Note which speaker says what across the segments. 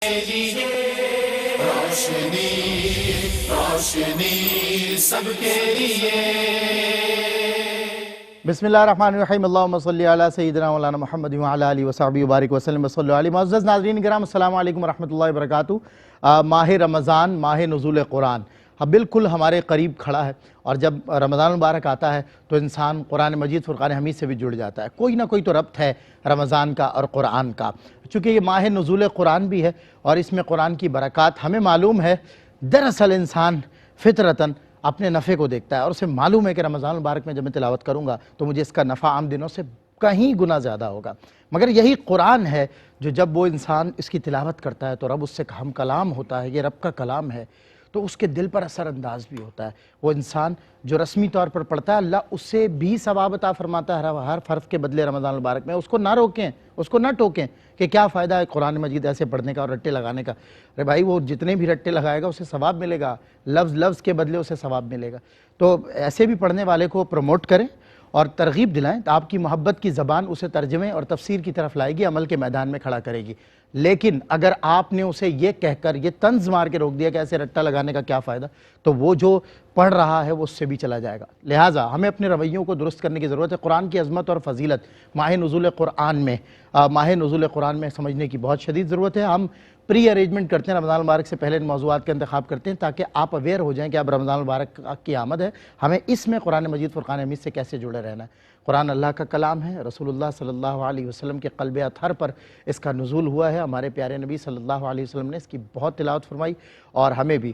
Speaker 1: روشنی روشنی سب کے لیے۔
Speaker 2: بسم اللہ الرحمن الرحیم، اللہم صلی علی سیدنا مولانا محمد وعلی آلہ وصحبہ وبارک وسلم صلی اللہ علیہ۔ معزز ناظرین کرام، السلام علیکم ورحمۃ اللہ وبرکاتہ۔ ماہ رمضان، ماہ نزول قرآن اب بالکل ہمارے قریب کھڑا ہے، اور جب رمضان المبارک آتا ہے تو انسان قرآن مجید فرقان حمید سے بھی جڑ جاتا ہے۔ کوئی نہ کوئی تو ربط ہے رمضان کا اور قرآن کا، چونکہ یہ ماہ نزول قرآن بھی ہے اور اس میں قرآن کی برکات ہمیں معلوم ہے۔ دراصل انسان فطرتاً اپنے نفع کو دیکھتا ہے، اور اسے معلوم ہے کہ رمضان المبارک میں جب میں تلاوت کروں گا تو مجھے اس کا نفع عام دنوں سے کہیں گنا زیادہ ہوگا۔ مگر یہی قرآن ہے جو جب وہ انسان اس کی تلاوت کرتا ہے تو رب اس سے ہم کلام ہوتا ہے، یہ رب کا کلام ہے، تو اس کے دل پر اثر انداز بھی ہوتا ہے۔ وہ انسان جو رسمی طور پر پڑھتا ہے، اللہ اس سے بھی ثواب عطا فرماتا ہے ہر حرف کے بدلے رمضان المبارک میں۔ اس کو نہ روکیں، اس کو نہ ٹوکیں کہ کیا فائدہ ہے قرآن مجید ایسے پڑھنے کا اور رٹے لگانے کا۔ ارے بھائی، وہ جتنے بھی رٹے لگائے گا اسے ثواب ملے گا، لفظ لفظ کے بدلے اسے ثواب ملے گا۔ تو ایسے بھی پڑھنے والے کو پروموٹ کریں اور ترغیب دلائیں، تو آپ کی محبت کی زبان اسے ترجمے اور تفسیر کی طرف لائے گی، عمل کے میدان میں کھڑا کرے گی۔ لیکن اگر آپ نے اسے یہ کہہ کر یہ طنز مار کے روک دیا کہ ایسے رٹا لگانے کا کیا فائدہ، تو وہ جو پڑھ رہا ہے وہ اس سے بھی چلا جائے گا۔ لہٰذا ہمیں اپنے رویوں کو درست کرنے کی ضرورت ہے۔ قرآن کی عظمت اور فضیلت ماہ نزول قرآن میں سمجھنے کی بہت شدید ضرورت ہے۔ ہم پری ارینجمنٹ کرتے ہیں، رمضان المبارک سے پہلے ان موضوعات کا انتخاب کرتے ہیں تاکہ آپ اویئر ہو جائیں کہ اب رمضان المبارک کی آمد ہے، ہمیں اس میں قرآن مجید فرقان حمید سے کیسے جڑے رہنا ہے۔ قرآن اللہ کا کلام ہے، رسول اللہ صلی اللہ علیہ وسلم کے قلب اطہر پر اس کا نزول ہوا ہے۔ ہمارے پیارے نبی صلی اللہ علیہ وسلم نے اس کی بہت تلاوت فرمائی اور ہمیں بھی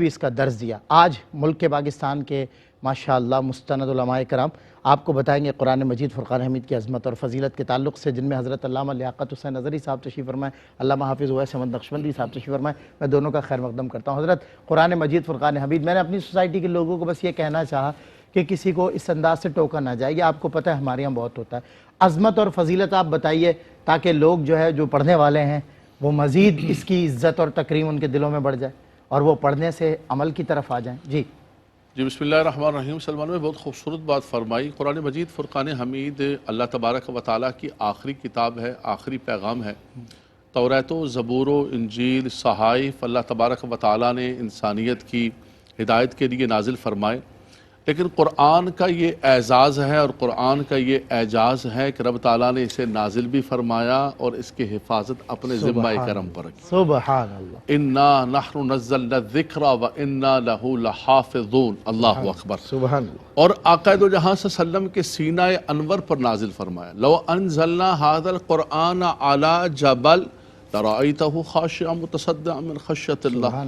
Speaker 2: اس کا درس دیا۔ آج ملک پاکستان کے ماشاءاللہ مستند علماء کرام آپ کو بتائیں گے قرآن مجید فرقان حمید کی عظمت اور فضیلت کے تعلق سے، جن میں حضرت علامہ لیاقت حسین نظری صاحب تشریف فرمائیں، علامہ حافظ اویس احمد نقشبندی صاحب تشریف فرمائیں۔ میں دونوں کا خیر مقدم کرتا ہوں۔ حضرت، قرآن مجید فرقان حمید، میں نے اپنی سوسائٹی کے لوگوں کو بس یہ کہنا چاہا کہ کسی کو اس انداز سے ٹوکا نہ جائے، یہ آپ کو پتہ ہے ہمارے یہاں بہت ہوتا ہے۔ عظمت اور فضیلت آپ بتائیے تاکہ لوگ جو پڑھنے والے ہیں وہ مزید اس کی عزت اور تکریم ان کے دلوں میں بڑھ جائے اور وہ پڑھنے سے عمل کی طرف آ جائیں۔ جی
Speaker 3: بسم اللہ الرحمن الرحیم۔ سلمان میں بہت خوبصورت بات فرمائی۔ قرآن مجید فرقان حمید اللہ تبارک و تعالیٰ کی آخری کتاب ہے، آخری پیغام ہے۔ توریت و زبور و انجیل صحائف اللہ تبارک و تعالیٰ نے انسانیت کی ہدایت کے لیے نازل فرمائے، لیکن قرآن کا یہ اعزاز ہے اور قرآن کا یہ اعجاز ہے کہ رب تعالیٰ نے اسے نازل بھی فرمایا اور اس کی حفاظت اپنے ذمہ کرم پر رکھی۔
Speaker 2: سبحان اللہ۔
Speaker 3: اِنَّا نَحْنُ نَزَّلْنَا الذِّكْرَ وَإِنَّا لَهُ لَحَافِظُونَ۔ اللہ اکبر۔
Speaker 2: سبحان اللہ۔
Speaker 3: اور آقا دو جہاں صلی اللہ علیہ وسلم کے سینہ انور پر نازل فرمایا، لو انزلنا هذا القرآن على جبل لرأيته خاشعا متصدعا من خشیۃ اللہ۔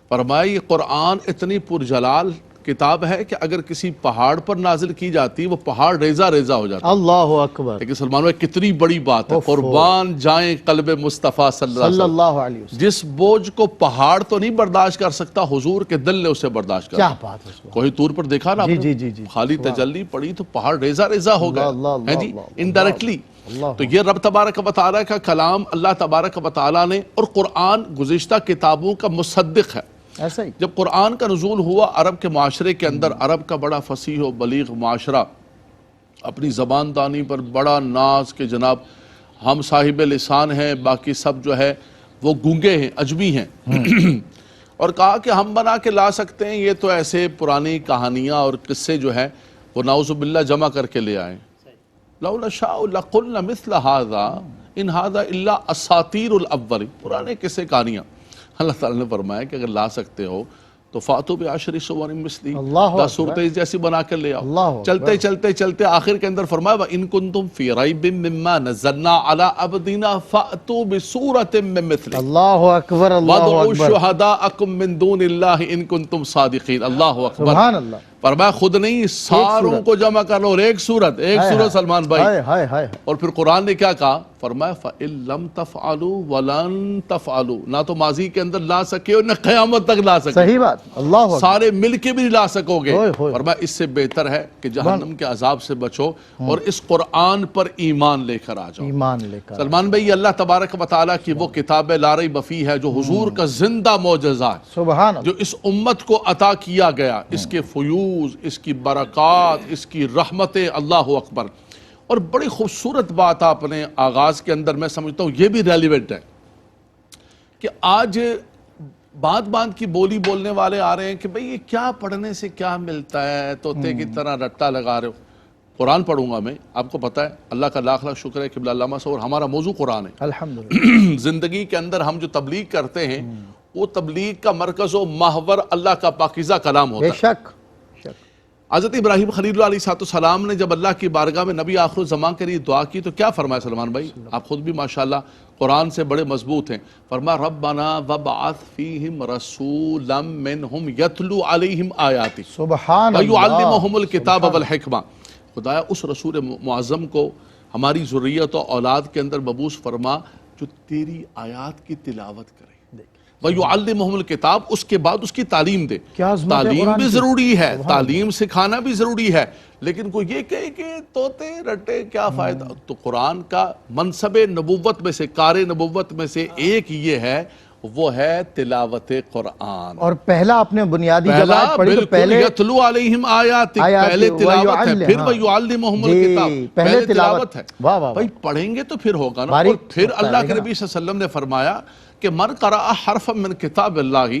Speaker 3: فرمایا یہ قرآن اتنی پرجلال کتاب ہے کہ اگر کسی پہاڑ پر نازل کی جاتی وہ پہاڑ ریزہ ریزہ ہو جاتا۔
Speaker 2: اللہ اکبر۔
Speaker 3: لیکن سلمان بھائی کتنی بڑی بات ہے، قربان جائیں قلب مصطفیٰ صلی اللہ علیہ وسلم۔ جس بوجھ کو پہاڑ تو نہیں برداشت کر سکتا، حضور کے دل نے اسے برداشت کر
Speaker 2: کیا بات ہے۔
Speaker 3: کوئی طور پر دیکھا نا،
Speaker 2: جی
Speaker 3: خالی تجلی پڑی تو پہاڑ ریزہ ریزہ ہو گئے، جی انڈائریکٹلی۔ تو یہ رب تبارک و تعالیٰ کا کلام اللہ تبارک و تعالیٰ نے، اور قرآن گزشتہ کتابوں کا مصدق ہے۔
Speaker 2: ایسا ہی
Speaker 3: جب قرآن کا نزول ہوا عرب کے معاشرے کے اندر، عرب کا بڑا فصیح و بلیغ معاشرہ اپنی زبان دانی پر بڑا ناز کہ جناب ہم صاحب لسان ہیں، باقی سب جو ہے وہ گونگے ہیں، عجمی ہیں، اور کہا کہ ہم بنا کے لا سکتے ہیں، یہ تو ایسے پرانی کہانیاں اور قصے جو ہے وہ نعوذ باللہ جمع کر کے لے آئیں۔ لو نشاء لقلنا مثل هذا ان هذا الا اساطیر الاول، پرانے قصے کہانیاں۔ اللہ تعالیٰ نے فرمایا کہ اگر لا سکتے ہو تو فاتو بعشر سور مثلی، 10 صورتیں جیسی بنا کر لے آؤ۔ چلتے چلتے چلتے آخر کے اندر فرمایا وَإِن كُنتُمْ فِي رَيْبٍ مِّمَّا نَزَّلْنَا عَلَىٰ عَبْدِنَا فَأْتُوا بِسُورَةٍ مِّن مِّثْلِهِ
Speaker 2: اللہ اکبر۔
Speaker 3: وَادْعُوا شُهَدَاءَكُم مِّن دُونِ اللَّهِ إِن كُنتُم صَادِقِينَ۔ اللہ اکبر۔
Speaker 2: سبحان اللہ۔
Speaker 3: فرمایا خود نہیں، ساروں کو جمع کر لو، اور ایک سورت سلمان بھائی۔ اور پھر قرآن نے کیا کہا؟ فرمایا فَإِن لَمْ تَفْعَلُوا وَلَن تَفْعَلُوا، نہ تو ماضی کے اندر لا سکے اور نہ قیامت تک لا سکے۔
Speaker 2: صحیح بات، اللہ
Speaker 3: سارے مل کے بھی لا سکو گے۔ فرمایا اس سے بہتر ہے کہ جہنم کے عذاب سے بچو اور اس قرآن پر ایمان لے کر آ جاؤ۔
Speaker 2: ایمان لے کر
Speaker 3: سلمان بھائی، اللہ تبارک و تعالیٰ کی وہ کتاب لا ریب فیہ ہے جو حضور کا زندہ معجزہ ہے،
Speaker 2: سبحان اللہ،
Speaker 3: جو اس امت کو عطا کیا گیا، اس کے فیوز، اس کی برکات، اس کی رحمتیں۔ اللہ اکبر۔ اور بڑی خوبصورت بات آپ نے آغاز کے اندر، میں سمجھتا ہوں یہ بھی ریلیونٹ ہے کہ آج باندھ باندھ کی بولی بولنے والے آ رہے ہیں کہ بھئی یہ کیا پڑھنے سے کیا ملتا ہے، طوطے کی طرح رٹا لگا رہے ہو. قرآن پڑھوں گا میں، آپ کو پتہ ہے اللہ کا لاکھ لاکھ شکر ہے قبلہ علامہ صاحب، اور ہمارا موضوع قرآن ہے.
Speaker 2: الحمدللہ.
Speaker 3: زندگی کے اندر ہم جو تبلیغ کرتے ہیں وہ تبلیغ کا مرکز و محور اللہ کا پاکیزہ کلام ہوتا
Speaker 2: بے
Speaker 3: ہے.
Speaker 2: شک.
Speaker 3: حضرت ابراہیم خلیل اللہ علیہ السلام نے جب اللہ کی بارگاہ میں نبی آخر الزمان کے لیے دعا کی تو کیا فرمایا سلمان بھائی؟ آپ خود بھی ماشاءاللہ قرآن سے بڑے مضبوط ہیں. فرمایا ربنا وابعث فیہم رسولا منہم یتلو علیہم آیاتی
Speaker 2: سبحان اللہ.
Speaker 3: ویعلمہم الکتاب والحکمہ. خدایا اس رسول معظم کو ہماری ذریت و اولاد کے اندر مبعوث فرما جو تیری آیات کی تلاوت کرے. وَيُعَلِّمُهُمُ الْكِتاب، اس کے بعد اس کی تعلیم دے.
Speaker 2: کیا عظمت ہے
Speaker 3: تعلیم
Speaker 2: قرآن
Speaker 3: بھی
Speaker 2: کی.
Speaker 3: ضروری ہے، تعلیم سکھانا بھی ضروری ہے، لیکن کوئی یہ کہے کہ طوطے رٹے کیا فائدہ. تو قرآن کا منصب نبوت میں سے، کار نبوت میں سے ایک یہ ہے، وہ ہے تلاوت قرآن.
Speaker 2: اور پہلا اپنے بنیادی جب
Speaker 3: پہلا
Speaker 2: آیت پڑھی تو
Speaker 3: بالکل
Speaker 2: پہلے
Speaker 3: یتلو علیہم آیاتک، پہلے تلاوت ہے، پھر وَيُعَلِّمُهُمُ الْكِتاب، پہلے تلاوت ہے. بھائی پڑھیں گے تو پھر ہوگا نا. اور پھر اللہ کے نبی صلی اللہ علیہ وسلم نے فرمایا کہ من قرأ حرفا من کتاب اللہ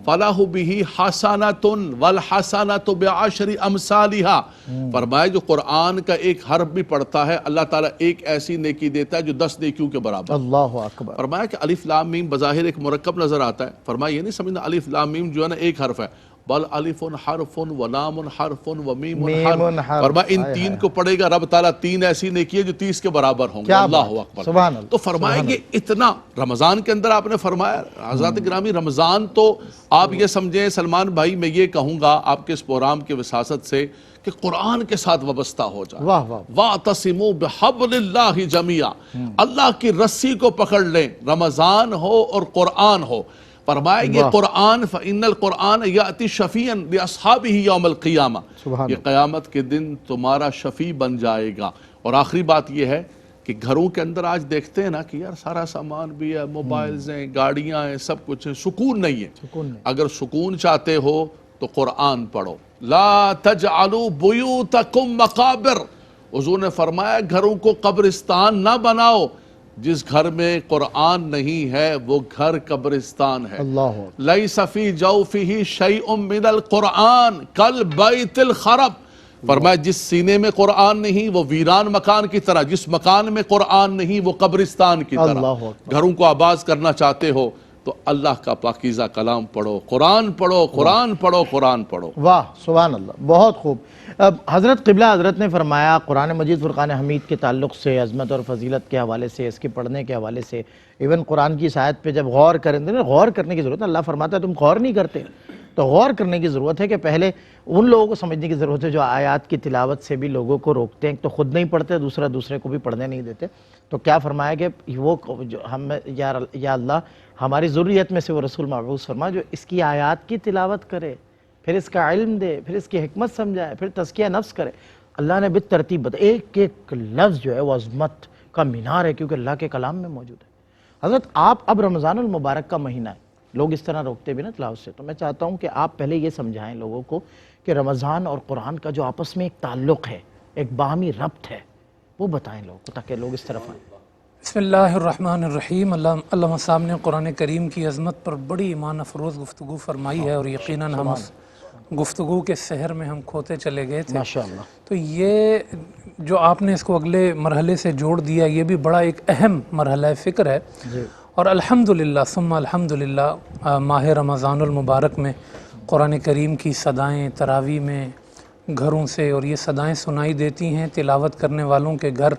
Speaker 3: فلاح بہ حسنۃ والحسنۃ بعشر امثالها. فرمایا جو قرآن کا ایک حرف بھی پڑھتا ہے اللہ تعالیٰ ایک ایسی نیکی دیتا ہے جو 10 نیکیوں کے برابر.
Speaker 2: اللہ اکبر.
Speaker 3: فرمایا کہ الف لام میم بظاہر ایک مرکب نظر آتا ہے. فرمایا یہ نہیں سمجھنا الف لام میم جو ہے نا ایک حرف ہے، بل الف حرف و لام حرف و میم حرف. فرمایا ان تین کو پڑھے گا رب تعالیٰ 3 ایسی نیکی ہے جو 30 کے برابر ہوں گے. اللہ اکبر.
Speaker 2: سبحان اللہ.
Speaker 3: تو فرمایا کہ اتنا رمضان کے اندر آپ نے فرمایا. حضرات گرامی رمضان تو آپ یہ سمجھیں سلمان بھائی، میں یہ کہوں گا آپ کے اس پروگرام کے وساست سے کہ قرآن کے ساتھ وابستہ ہو جائے.
Speaker 2: واہ واہ.
Speaker 3: وَاعْتَصِمُوا بِحَبْلِ اللَّهِ جَمِيعًا، اللہ کی رسی کو پکڑ لیں، رمضان ہو اور قرآن ہو. فرمایا یہ قرآن فَإِنَّ الْقُرْآنَ يَأْتِي شَفِيًّا لِأَصْحَابِهِ يَوْمَ الْقِيَامَةِ، یہ قیامت کے دن تمہارا شفیع بن جائے گا. اور آخری بات یہ ہے کہ گھروں کے اندر آج دیکھتے ہیں نا کہ یار سارا سامان بھی ہے، موبائلز ہیں، گاڑیاں ہیں، سب کچھ ہے، سکون نہیں ہے. اگر سکون چاہتے ہو تو قرآن پڑھو. لا تجعلوا بیوتکم مقابر، حضور نے فرمایا گھروں کو قبرستان نہ بناؤ. جس گھر میں قرآن نہیں ہے وہ گھر قبرستان ہے.
Speaker 2: اللہ.
Speaker 3: لیس فی جوفہ شیء من القرآن کالبیت الخرب. فرمایا جس سینے میں قرآن نہیں وہ ویران مکان کی طرح، جس مکان میں قرآن نہیں وہ قبرستان کی طرح. گھروں کو آباد کرنا چاہتے ہو تو اللہ کا پاکیزہ کلام پڑھو، قرآن پڑھو، قرآن پڑھو، قرآن پڑھو.
Speaker 2: واہ سبحان اللہ. بہت خوب. اب حضرت قبلہ حضرت نے فرمایا قرآن مجید فرقان حمید کے تعلق سے، عظمت اور فضیلت کے حوالے سے، اس کے پڑھنے کے حوالے سے، ایون قرآن کی اس آیت پہ جب غور کریں تو غور کرنے کی ضرورت ہے. اللہ فرماتا ہے تم غور نہیں کرتے، تو غور کرنے کی ضرورت ہے کہ پہلے ان لوگوں کو سمجھنے کی ضرورت ہے جو آیات کی تلاوت سے بھی لوگوں کو روکتے ہیں. تو خود نہیں پڑھتے، دوسرے کو بھی پڑھنے نہیں دیتے. تو کیا فرمایا کہ وہ جو ہم یا اللہ ہماری ضروریت میں سے وہ رسول مبعوث فرما جو اس کی آیات کی تلاوت کرے، پھر اس کا علم دے، پھر اس کی حکمت سمجھائے، پھر تزکیہ نفس کرے. اللہ نے بالترتیب بتا ایک ایک لفظ جو ہے وہ عظمت کا مینار ہے کیونکہ اللہ کے کلام میں موجود ہے. حضرت آپ اب رمضان المبارک کا مہینہ ہے، لوگ اس طرح روکتے بھی نا تلاوت سے، تو میں چاہتا ہوں کہ آپ پہلے یہ سمجھائیں لوگوں کو کہ رمضان اور قرآن کا جو آپس میں ایک تعلق ہے، ایک باہمی ربط ہے، وہ بتائیں لوگوں کو تاکہ لوگ اس طرف آئیں.
Speaker 4: بسم اللہ الرحمن الرحیم. علامہ صاحب نے قرآن کریم کی عظمت پر بڑی ایمان افروز گفتگو فرمائی ہے اور یقیناً ہم اس گفتگو کے سحر میں ہم کھوتے چلے گئے تھے.
Speaker 2: ماشاءاللہ.
Speaker 4: تو یہ جو آپ نے اس کو اگلے مرحلے سے جوڑ دیا، یہ بھی بڑا ایک اہم مرحلہ فکر ہے. اور الحمدللہ ثم الحمدللہ ماہ رمضان المبارک میں قرآن کریم کی صدائیں تراویح میں گھروں سے، اور یہ صدائیں سنائی دیتی ہیں تلاوت کرنے والوں کے گھر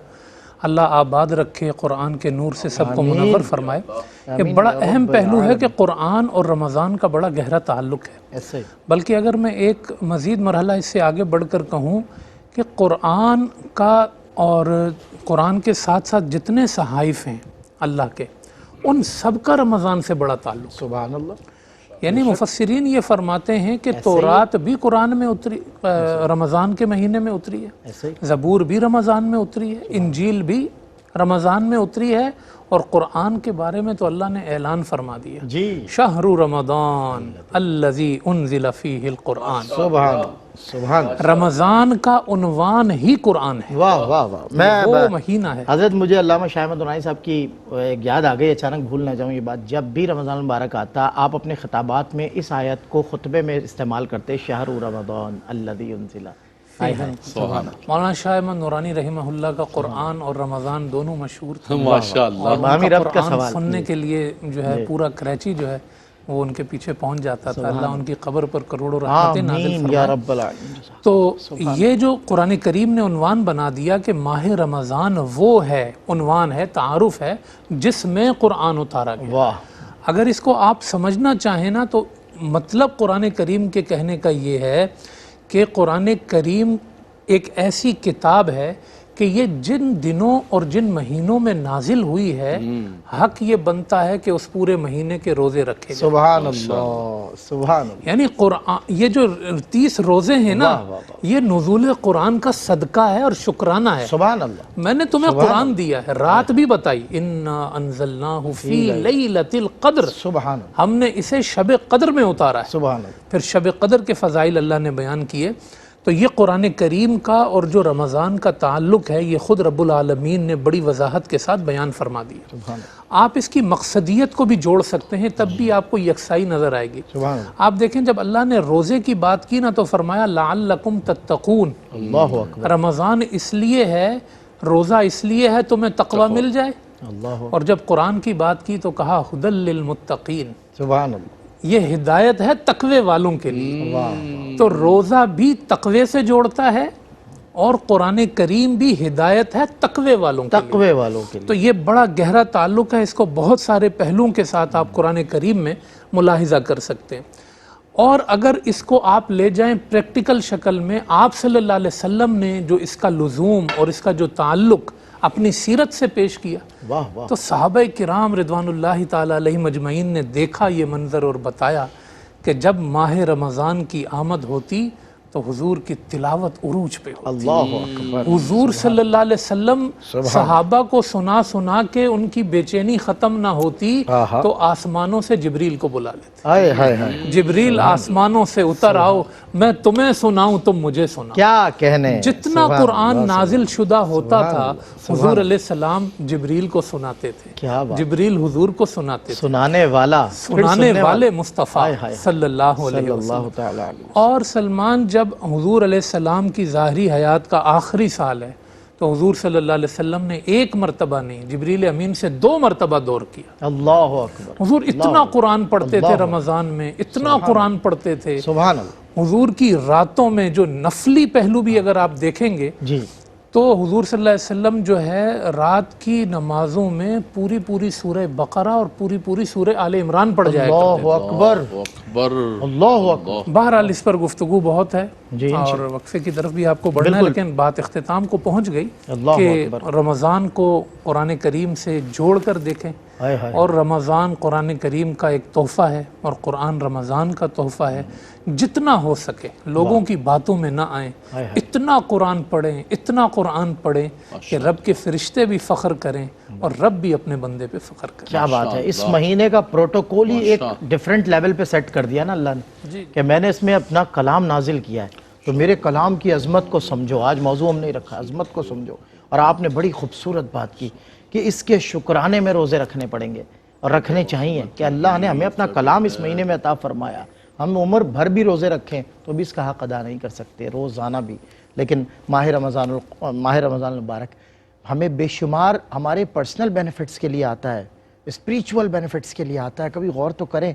Speaker 4: اللہ آباد رکھے، قرآن کے نور سے سب کو منور فرمائے. یہ بڑا اہم پہلو ہے کہ قرآن اور رمضان کا بڑا گہرا تعلق ہے. بلکہ اگر میں ایک مزید مرحلہ اس سے آگے بڑھ کر کہوں کہ قرآن کا اور قرآن کے ساتھ ساتھ جتنے صحائف ہیں اللہ کے، ان سب کا رمضان سے بڑا تعلق.
Speaker 2: سبحان اللہ.
Speaker 4: یعنی مفسرین یہ فرماتے ہیں کہ تورات بھی قرآن میں اتری، رمضان کے مہینے میں اتری ہے، زبور بھی رمضان میں اتری ہے، انجیل بھی رمضان میں اتری ہے، اور قرآن کے بارے میں تو اللہ نے اعلان فرما دیا،
Speaker 2: جی
Speaker 4: شہر رمضان الذی انزل فیہ القرآن،
Speaker 2: سبحان سبحان
Speaker 4: رمضان کا عنوان ہی قرآن ہے،
Speaker 2: واہ واہ واہ. میں
Speaker 4: وہ مہینہ ہے.
Speaker 2: حضرت مجھے علامہ شاہ احمد عنانی صاحب کی ایک یاد آ گئی، اچانک بھول نہ جاؤں یہ بات. جب بھی رمضان المبارک آتا آپ اپنے خطابات میں اس آیت کو خطبے میں استعمال کرتے، شہر رمضان الذی انزل.
Speaker 4: مولانا شاہ احمد نورانی رحمہ اللہ کا قرآن اور رمضان دونوں مشہور تھے،
Speaker 3: ماشاءاللہ.
Speaker 4: اور ان
Speaker 2: بامی
Speaker 4: کا
Speaker 2: رب کا
Speaker 4: قرآن
Speaker 2: سوال
Speaker 4: سننے کے لیے جو ہے پورا کراچی جو ہے وہ ان کے پیچھے پہنچ جاتا تھا. اللہ ان کی قبر پر کروڑوں رحمتیں نازل
Speaker 2: آمین یا
Speaker 4: فرمائے.
Speaker 2: رب العالمین.
Speaker 4: تو یہ جو قرآن کریم نے عنوان بنا دیا کہ ماہ رمضان وہ ہے، عنوان ہے، تعارف ہے جس میں قرآن اتارا گیا.
Speaker 2: واہ.
Speaker 4: اگر اس کو آپ سمجھنا چاہیں نا تو مطلب قرآن کریم کے کہنے کا یہ ہے کہ قرآن کریم ایک ایسی کتاب ہے کہ یہ جن دنوں اور جن مہینوں میں نازل ہوئی ہے، حق یہ بنتا ہے کہ اس پورے مہینے کے روزے رکھے جائیں.
Speaker 2: سبحان اللہ سبحان اللہ.
Speaker 4: یعنی قرآن یہ جو 30 روزے ہیں نا، یہ نزول قرآن کا صدقہ ہے اور شکرانہ ہے.
Speaker 2: سبحان اللہ.
Speaker 4: میں نے تمہیں قرآن دیا ہے، رات بھی بتائی، اِنَّا أَنزَلْنَاهُ فِي لَيْلَةِ الْقَدْرِ،
Speaker 2: سبحان اللہ
Speaker 4: ہم نے اسے شب قدر میں اتارا ہے.
Speaker 2: سبحان اللہ.
Speaker 4: پھر شب قدر کے فضائل اللہ نے بیان کیے. تو یہ قرآن کریم کا اور جو رمضان کا تعلق ہے یہ خود رب العالمین نے بڑی وضاحت کے ساتھ بیان فرما دیا. آپ اس کی مقصدیت کو بھی جوڑ سکتے ہیں، تب بھی آپ کو یکسائی نظر آئے گی.
Speaker 2: سبحان اللہ.
Speaker 4: آپ دیکھیں جب اللہ نے روزے کی بات کی نا تو فرمایا لعلکم تتقون.
Speaker 2: اللہ اکبر.
Speaker 4: رمضان اس لیے ہے، روزہ اس لیے ہے تمہیں تقوی مل جائے.
Speaker 2: اللہ.
Speaker 4: اور جب قرآن کی بات کی تو کہا ھدی للمتقین،
Speaker 2: سبحان اللہ.
Speaker 4: یہ ہدایت ہے تقوی والوں کے لیے. تو روزہ بھی تقوی سے جوڑتا ہے اور قرآن کریم بھی ہدایت ہے تقوی والوں کے لیے.
Speaker 2: تقوی والوں کے لیے.
Speaker 4: تو یہ بڑا گہرا تعلق ہے، اس کو بہت سارے پہلوؤں کے ساتھ آپ قرآن کریم میں ملاحظہ کر سکتے ہیں. اور اگر اس کو آپ لے جائیں پریکٹیکل شکل میں، آپ صلی اللہ علیہ وسلم نے جو اس کا لزوم اور اس کا جو تعلق اپنی سیرت سے پیش کیا،
Speaker 2: واہ واہ.
Speaker 4: تو صحابہ کرام رضوان اللہ تعالیٰ علیہ مجمعین نے دیکھا یہ منظر اور بتایا کہ جب ماہ رمضان کی آمد ہوتی تو حضور کی تلاوت عروج پہ ہوتی.
Speaker 2: اللہ اکبر.
Speaker 4: حضور صلی اللہ علیہ وسلم صحابہ کو سنا سنا کے ان کی بے چینی ختم نہ ہوتی تو آسمانوں سے جبریل کو بلا لیتے.
Speaker 2: ہائے ہائے ہائے.
Speaker 4: جبریل آسمانوں سے اتر آؤ، میں تمہیں سناؤں تم مجھے سناؤ.
Speaker 2: کیا کہنے.
Speaker 4: جتنا قرآن نازل شدہ ہوتا تھا حضور علیہ السلام جبریل کو سناتے تھے.
Speaker 2: کیا بات.
Speaker 4: جبریل حضور کو سناتے تھے.
Speaker 2: سنانے والا،
Speaker 4: سنانے والے مصطفیٰ صلی اللہ علیہ وسلم.
Speaker 2: اللہ تعالی علیہ.
Speaker 4: اور سلمان جب حضور علیہ السلام کی ظاہری حیات کا آخری سال ہے تو حضور صلی اللہ علیہ وسلم نے ایک مرتبہ نہیں، جبریل امین سے 2 مرتبہ دور کیا.
Speaker 2: اللہ اکبر.
Speaker 4: حضور اتنا قرآن پڑھتے تھے رمضان میں، اتنا قرآن پڑھتے تھے.
Speaker 2: سبحان اللہ.
Speaker 4: حضور کی راتوں میں جو نفلی پہلو بھی اگر آپ دیکھیں گے
Speaker 2: جی.
Speaker 4: تو حضور صلی اللہ علیہ وسلم جو ہے رات کی نمازوں میں پوری سورہ بقرہ اور پوری سورہ آل عمران پڑھ جائے کرتے
Speaker 2: اللہ اکبر.
Speaker 3: اکبر.
Speaker 2: اللہ اکبر.
Speaker 4: بہرحال اس پر گفتگو بہت ہے
Speaker 2: جی
Speaker 4: اور وقفے کی طرف بھی آپ کو بڑھنا ہے، لیکن بات اختتام کو پہنچ گئی
Speaker 2: اللہ
Speaker 4: کہ
Speaker 2: اکبر.
Speaker 4: رمضان کو قرآن کریم سے جوڑ کر دیکھیں.
Speaker 2: ہائے ہائے.
Speaker 4: اور رمضان قرآن کریم کا ایک تحفہ ہے اور قرآن رمضان کا تحفہ ہے. جتنا ہو سکے لوگوں کی باتوں میں نہ آئیں، اتنا قرآن پڑھیں، اتنا قرآن پڑھیں کہ رب کے فرشتے بھی فخر کریں اور رب بھی اپنے بندے پہ فخر کریں.
Speaker 2: کیا بات ہے. اس مہینے کا پروٹوکول ہی ایک ڈیفرنٹ لیول پہ سیٹ کر دیا نا اللہ نے کہ میں نے اس میں اپنا کلام نازل کیا ہے تو میرے کلام کی عظمت کو سمجھو. آج موضوع ہم نہیں رکھا، عظمت کو سمجھو. اور آپ نے بڑی خوبصورت بات کی کہ اس کے شکرانے میں روزے رکھنے پڑیں گے اور رکھنے چاہیے کہ اللہ نے ہمیں اپنا کلام اس مہینے میں عطا فرمایا. ہم عمر بھر بھی روزے رکھیں تو بھی اس کا حق ادا نہیں کر سکتے، روزانہ بھی. لیکن ماہ رمضان المبارک ہمیں بے شمار ہمارے پرسنل بینیفٹس کے لیے آتا ہے، اسپریچول بینیفٹس کے لیے آتا ہے. کبھی غور تو کریں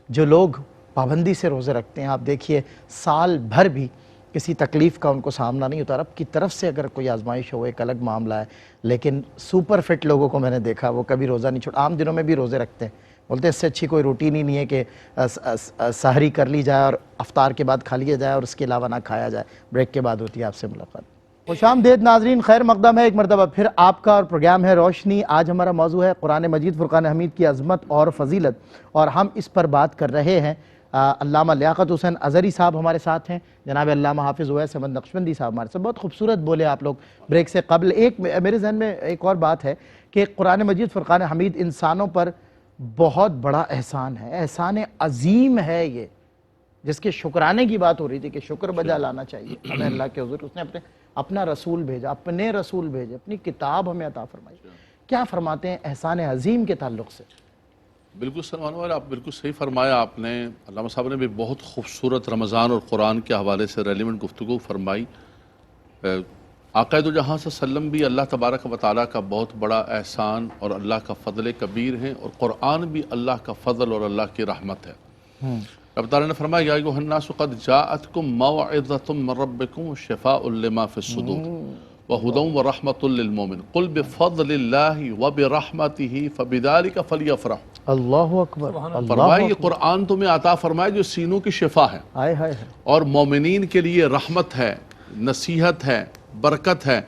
Speaker 2: جو لوگ پابندی سے روزے رکھتے ہیں، آپ دیکھیے سال بھر بھی کسی تکلیف کا ان کو سامنا نہیں ہوتا. رب کی طرف سے اگر کوئی آزمائش ہو ایک الگ معاملہ ہے، لیکن سپر فٹ لوگوں کو میں نے دیکھا وہ کبھی روزہ نہیں چھوڑ، عام دنوں میں بھی روزے رکھتے ہیں. بولتے ہیں اس سے اچھی کوئی روٹین ہی نہیں ہے کہ سحری کر لی جائے اور افطار کے بعد کھا لیا جائے اور اس کے علاوہ نہ کھایا جائے. بریک کے بعد ہوتی ہے آپ سے ملاقات. خوش آمدید ناظرین، خیر مقدم ہے ایک مرتبہ پھر آپ کا اور پروگرام ہے روشنی. آج ہمارا موضوع ہے قرآن مجید فرقان حمید کی عظمت اور فضیلت، اور ہم اس پر بات کر رہے ہیں علامہ لیاقت حسین ازہری صاحب ہمارے ساتھ ہیں، جناب علامہ حافظ اویس احمد نقشبندی صاحب ہمارے ساتھ. بہت خوبصورت بولے آپ لوگ بریک سے قبل. ایک میرے ذہن میں ایک اور بات ہے کہ قرآن مجید فرقان حمید انسانوں پر بہت بڑا احسان ہے، احسان عظیم ہے یہ، جس کے شکرانے کی بات ہو رہی تھی کہ شکر بجا لانا چاہیے ہمیں اللہ کے حضور. اس نے اپنا رسول بھیجا، اپنے رسول بھیجے، اپنی کتاب ہمیں عطا فرمائی. کیا فرماتے ہیں احسان عظیم کے تعلق سے؟
Speaker 3: بالکل سلمان بھائی، آپ بالکل صحیح فرمایا آپ نے. علامہ صاحب نے بھی بہت خوبصورت رمضان اور قرآن کے حوالے سے ریلیونٹ گفتگو فرمائی. آقا دو جہاں صلی اللہ علیہ وسلم بھی اللہ تبارک و تعالیٰ کا بہت بڑا احسان اور اللہ کا فضل کبیر ہیں، اور قرآن بھی اللہ کا فضل اور اللہ کی رحمت ہے. رب تعالیٰ نے فرمایا یا ایھا الناس قد جاءتکم موعظۃ من ربکم شفاء لما فی الصدور وہدی ورحمۃ للمؤمنین قل بفضل اللہ وبرحمتہ فبذلک فلیفرحوا.
Speaker 2: اللہ اکبر.
Speaker 3: فرمایا یہ قرآن تمہیں عطا فرمایا جو سینوں کی شفا ہے
Speaker 2: ہائے ہائے.
Speaker 3: اور مومنین کے لیے رحمت ہے، نصیحت ہے، برکت ہے،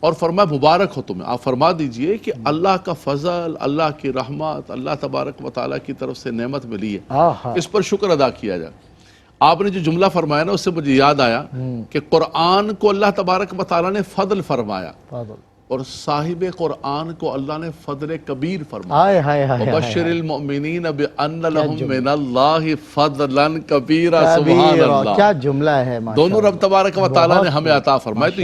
Speaker 3: اور فرمایا مبارک ہو تمہیں. آپ فرما دیجئے کہ اللہ کا فضل، اللہ کی رحمت، اللہ تبارک و تعالیٰ کی طرف سے نعمت ملی ہے، اس پر شکر ادا کیا جائے. آپ نے جو جملہ فرمایا نا اس سے مجھے یاد آیا کہ قرآن کو اللہ تبارک و تعالیٰ نے فضل فرمایا اور صاحب قرآن کو اللہ نے فضل کبیر فرمایا. وبشر المؤمنین بان لهم من اللہ فضلا کبیرا. سبحان اللہ،
Speaker 2: کیا جملہ ہے.
Speaker 3: دونوں رب تبارک و تعالیٰ نے ہمیں عطا فرمایا. تو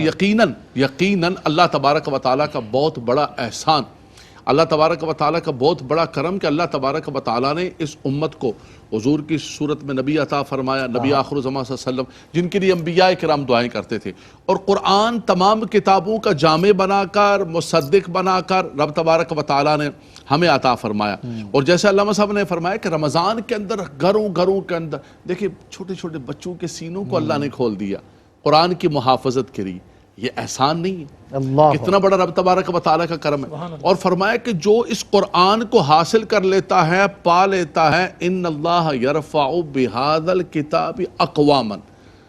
Speaker 3: یقیناً اللہ تبارک و تعالیٰ کا بہت بڑا احسان، اللہ تبارک و تعالیٰ کا بہت بڑا کرم کہ اللہ تبارک و تعالیٰ نے اس امت کو حضور کی صورت میں نبی عطا فرمایا، نبی آخر الزمان صلی اللہ علیہ وسلم، جن کے لیے انبیاء کرام دعائیں کرتے تھے. اور قرآن تمام کتابوں کا جامع بنا کر، مصدق بنا کر رب تبارک و تعالیٰ نے ہمیں عطا فرمایا. اور جیسے علامہ صاحب نے فرمایا کہ رمضان کے اندر گھروں کے اندر دیکھیں چھوٹے چھوٹے بچوں کے سینوں کو اللہ نے کھول دیا قرآن کی محافظت کے لیے. یہ احسان نہیں ہے؟
Speaker 2: اللہ
Speaker 3: کتنا بڑا رب تبارک و تعالیٰ کا کرم ہے. اور فرمایا کہ جو اس قرآن کو حاصل کر لیتا ہے، پا لیتا ہے، ان اللہ یرفع بہذا الکتاب اقواما.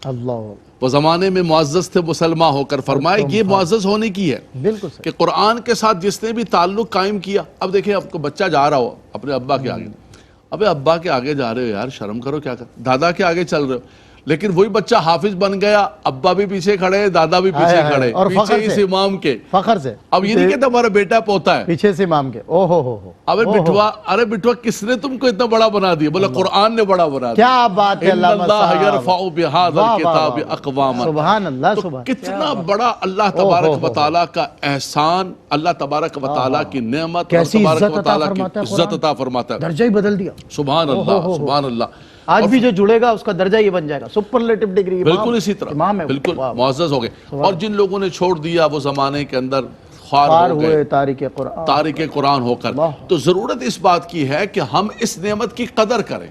Speaker 2: اللہ
Speaker 3: وہ زمانے میں معزز تھے مسلمان ہو کر، فرمایا یہ معزز ہونے کی ہے
Speaker 2: بالکل صحیح.
Speaker 3: کہ قرآن کے ساتھ جس نے بھی تعلق قائم کیا. اب دیکھیں آپ کو بچہ جا رہا ہو اپنے ابا کے آگے، ابے ابا کے آگے جا رہے ہو یار، شرم کرو، کیا کر، دادا کے آگے چل رہے ہو، لیکن وہی بچہ حافظ بن گیا، ابا بھی پیچھے کھڑے، دادا بھی پیچھے کھڑے،
Speaker 2: اور
Speaker 3: پیچھے اس امام کے،
Speaker 2: فخر سے.
Speaker 3: اب یہ نہیں کہتا ہمارا بیٹا پوتا ہے،
Speaker 2: پیچھے سے امام کے. او ہو.
Speaker 3: ابے بٹوا کس نے تم کو اتنا بڑا بنا دیا؟ بولا قرآن نے بڑا بنا دیا.
Speaker 2: کیا بات ہے
Speaker 3: ان
Speaker 2: علامہ
Speaker 3: اللہ
Speaker 2: صاحب.
Speaker 3: یرفع بہذا الکتاب اقواما.
Speaker 2: سبحان اللہ.
Speaker 3: تو کتنا بڑا اللہ تبارک و تعالیٰ کا احسان، اللہ تبارک و تعالیٰ کی نعمت، اللہ
Speaker 2: کیسی
Speaker 3: تبارک و
Speaker 2: عزت
Speaker 3: تعالیٰ
Speaker 2: عطا
Speaker 3: کی
Speaker 2: فرماتا ہے
Speaker 3: عزت عطا فرماتا ہے.
Speaker 2: درجہ ہی بدل دیا.
Speaker 3: سبحان اللہ، سبحان اللہ.
Speaker 2: آج بھی جو جڑے گا اس کا درجہ یہ بن جائے گا، سپرلیٹو ڈگری.
Speaker 3: بالکل اسی طرح، بالکل معزز ہو گئے. اور جن لوگوں نے چھوڑ دیا وہ زمانے کے اندر خوار ہو گئے، تارک قرآن ہو کر. تو ضرورت اس بات کی ہے کہ ہم اس نعمت کی قدر کریں.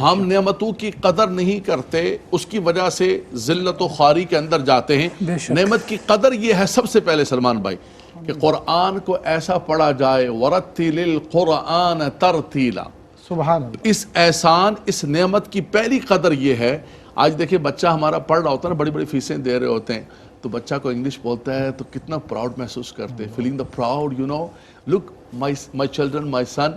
Speaker 3: ہم نعمتوں کی قدر نہیں کرتے، اس کی وجہ سے ذلت و خواری کے اندر جاتے ہیں. نعمت کی قدر یہ ہے سب سے پہلے سلمان بھائی کہ قرآن کو ایسا پڑھا جائے، وَرَتِّلِ الْقُرْآنَ تَرْتِيلًا.
Speaker 2: سبحان اللہ.
Speaker 3: اس احسان، اس نعمت کی پہلی قدر یہ ہے. آج دیکھیں بچہ ہمارا پڑھ رہا ہوتا ہے نا، بڑی بڑی فیسیں دے رہے ہوتے ہیں، تو بچہ کو انگلش بولتا ہے تو کتنا پراؤڈ محسوس کرتے ہیں. Feeling the proud, you know, look my children, my son.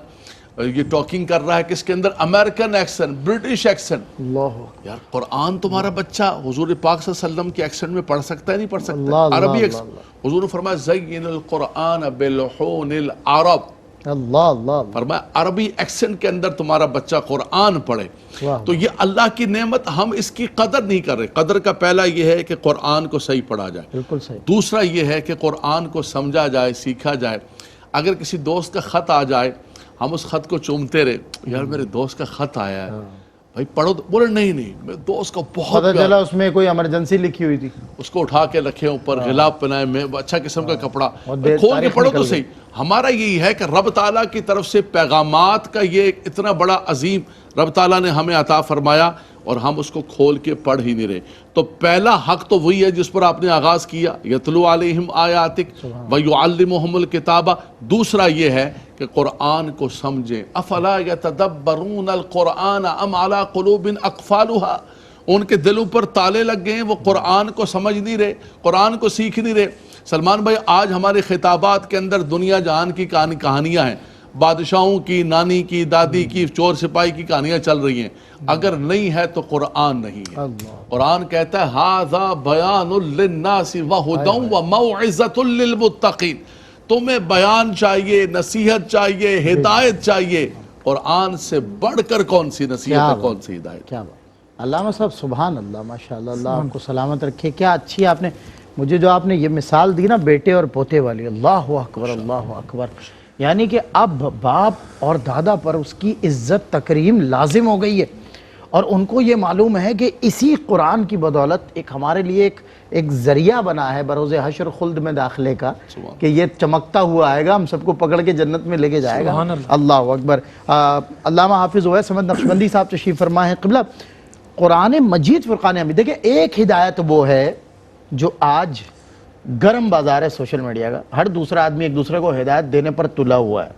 Speaker 3: یہ ٹاکنگ کر رہا ہے کس کے اندر؟ American accent, British accent.
Speaker 2: اللہ
Speaker 3: یار قرآن تمہارا بچہ حضور پاک صلی اللہ علیہ وسلم کے ایکسن میں پڑھ سکتا ہے نہیں پڑھ سکتا؟ عربی ایکسن. حضور نے فرمایا زین القرآن بلحون العرب.
Speaker 2: اللہ اللہ.
Speaker 3: فرمایا عربی ایکسنٹ کے اندر تمہارا بچہ قرآن پڑھے. تو یہ اللہ کی نعمت، ہم اس کی قدر نہیں کر رہے. قدر کا پہلا یہ ہے کہ قرآن کو صحیح پڑھا جائے.
Speaker 2: بالکل صحیح.
Speaker 3: دوسرا یہ ہے کہ قرآن کو سمجھا جائے، سیکھا جائے. اگر کسی دوست کا خط آ جائے، ہم اس خط کو چومتے رہے، یار میرے دوست کا خط آیا ہے بھائی پڑھو. بولے نہیں میرے دوست کا بہت
Speaker 2: پتہ چلا اس میں کوئی ایمرجنسی لکھی ہوئی تھی،
Speaker 3: اس کو اٹھا کے رکھے اوپر، غلاف پہنائے، میں اچھا قسم کا کپڑا، کھول کے پڑھو تو صحیح. ہمارا یہی ہے کہ رب تعالیٰ کی طرف سے پیغامات کا یہ اتنا بڑا عظیم رب تعالیٰ نے ہمیں عطا فرمایا اور ہم اس کو کھول کے پڑھ ہی نہیں رہے. تو پہلا حق تو وہی ہے جس پر آپ نے آغاز کیا، یتلو علیہم آیاتک ویعلمہم الکتاب. دوسرا یہ ہے کہ قرآن کو سمجھیں. افلا یتدبرون القرآن ام علی قلوب اقفالها. ان کے دلوں پر تالے لگ گئے ہیں، وہ قرآن کو سمجھ نہیں رہے، قرآن کو سیکھ نہیں رہے. سلمان بھائی آج ہمارے خطابات کے اندر دنیا جہان کی کہانیاں ہیں. بادشاہوں کی، نانی کی، دادی کی، چور سپاہی کی کہانیاں چل رہی ہیں. اگر نہیں ہے تو قرآن نہیں ہے. قرآن کہتا ہے ھذا بیان للناس وہدی وموعظۃ للمتقین. تمہیں بیان چاہیے، نصیحت چاہیے، ہدایت چاہیے. قرآن سے بڑھ کر کون سی نصیحت ہے، کون سی ہدایت؟
Speaker 2: کیا بات. علامہ صاحب سبحان اللہ، ماشاءاللہ، اللہ آپ کو سلامت رکھے. کیا اچھی آپ نے مجھے جو آپ نے یہ مثال دی نا بیٹے اور پوتے والی، اللہ اکبر اللہ اکبر. یعنی کہ اب باپ اور دادا پر اس کی عزت تکریم لازم ہو گئی ہے، اور ان کو یہ معلوم ہے کہ اسی قرآن کی بدولت ایک ہمارے لیے ایک ذریعہ بنا ہے بروز حشر خلد میں داخلے کا، کہ یہ چمکتا ہوا آئے گا، ہم سب کو پکڑ کے جنت میں لے کے جائے گا. اللہ اکبر. علامہ حافظ اویس احمد نقشبندی صاحب تشریف فرما ہے. قبلہ قرآن مجید فرقان حمید. دیکھیں ایک ہدایت وہ ہے جو آج گرم بازار ہے سوشل میڈیا کا، ہر دوسرا آدمی ایک دوسرے کو ہدایت دینے پر تلا ہوا ہے.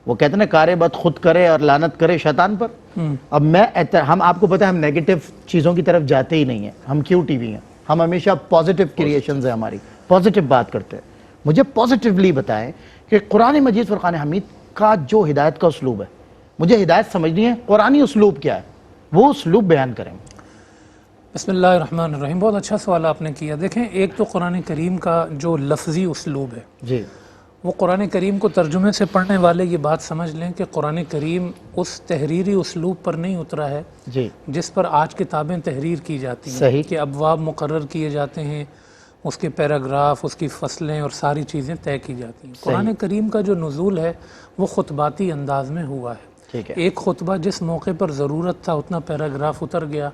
Speaker 2: وہ کہتے ہیں نا کارے بد خود کرے اور لعنت کرے شیطان پر. اب ہم آپ کو پتہ ہے ہم نیگیٹو چیزوں کی طرف جاتے ہی نہیں ہیں. ہم کیوں ٹی وی ہیں؟ ہم ہمیشہ پازیٹیو کریشنز ہیں، ہماری پازیٹیو بات کرتے ہیں. مجھے پازیٹیولی بتائیں کہ قرآن مجید فرقان حمید کا جو ہدایت کا اسلوب ہے، مجھے ہدایت سمجھنی ہے، قرآنی اسلوب کیا ہے، وہ اسلوب بیان کریں.
Speaker 4: بسم اللہ الرحمن الرحیم. بہت اچھا سوال آپ نے کیا. دیکھیں ایک تو قرآن کریم کا جو لفظی اسلوب ہے،
Speaker 2: جی،
Speaker 4: وہ قرآن کریم کو ترجمے سے پڑھنے والے یہ بات سمجھ لیں کہ قرآن کریم اس تحریری اسلوب پر نہیں اترا ہے
Speaker 2: جی،
Speaker 4: جس پر آج کتابیں تحریر کی جاتی ہیں.
Speaker 2: صحیح.
Speaker 4: کہ ابواب مقرر کیے جاتے ہیں، اس کے پیراگراف، اس کی فصلیں اور ساری چیزیں طے کی جاتی ہیں. قرآن کریم کا جو نزول ہے وہ خطباتی انداز میں ہوا ہے.
Speaker 2: ٹھیک ہے.
Speaker 4: ایک خطبہ جس موقع پر ضرورت تھا اتنا پیراگراف اتر گیا،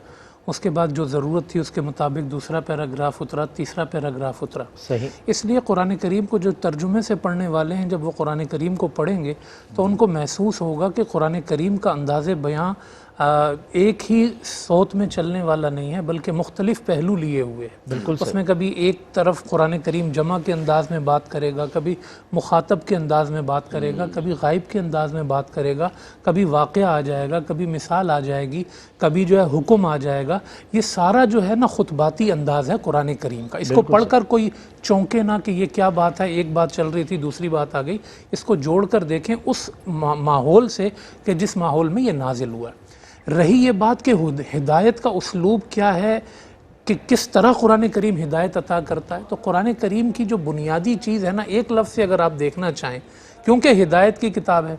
Speaker 4: اس کے بعد جو ضرورت تھی اس کے مطابق دوسرا پیراگراف اترا، تیسرا پیراگراف اترا.
Speaker 2: صحیح.
Speaker 4: اس لیے قرآن کریم کو جو ترجمے سے پڑھنے والے ہیں، جب وہ قرآن کریم کو پڑھیں گے تو ان کو محسوس ہوگا کہ قرآن کریم کا انداز بیاں ایک ہی صوت میں چلنے والا نہیں ہے، بلکہ مختلف پہلو لیے ہوئے ہیں.
Speaker 2: بالکل
Speaker 4: اس میں کبھی ایک طرف قرآن کریم جمع کے انداز میں بات کرے گا، کبھی مخاطب کے انداز میں بات کرے گا، کبھی غائب کے انداز میں بات کرے گا، کبھی واقعہ آ جائے گا، کبھی مثال آ جائے گی، کبھی جو ہے حکم آ جائے گا. یہ سارا جو ہے نا خطباتی انداز ہے قرآن کریم کا. اس کو پڑھ کر کوئی چونکے نہ کہ یہ کیا بات ہے، ایک بات چل رہی تھی دوسری بات آ گئی. اس کو جوڑ کر دیکھیں اس ماحول سے کہ جس ماحول میں یہ نازل ہوا ہے. رہی یہ بات کہ ہدایت کا اسلوب کیا ہے، کہ کس طرح قرآن کریم ہدایت عطا کرتا ہے، تو قرآن کریم کی جو بنیادی چیز ہے نا، ایک لفظ سے اگر آپ دیکھنا چاہیں، کیونکہ ہدایت کی کتاب ہے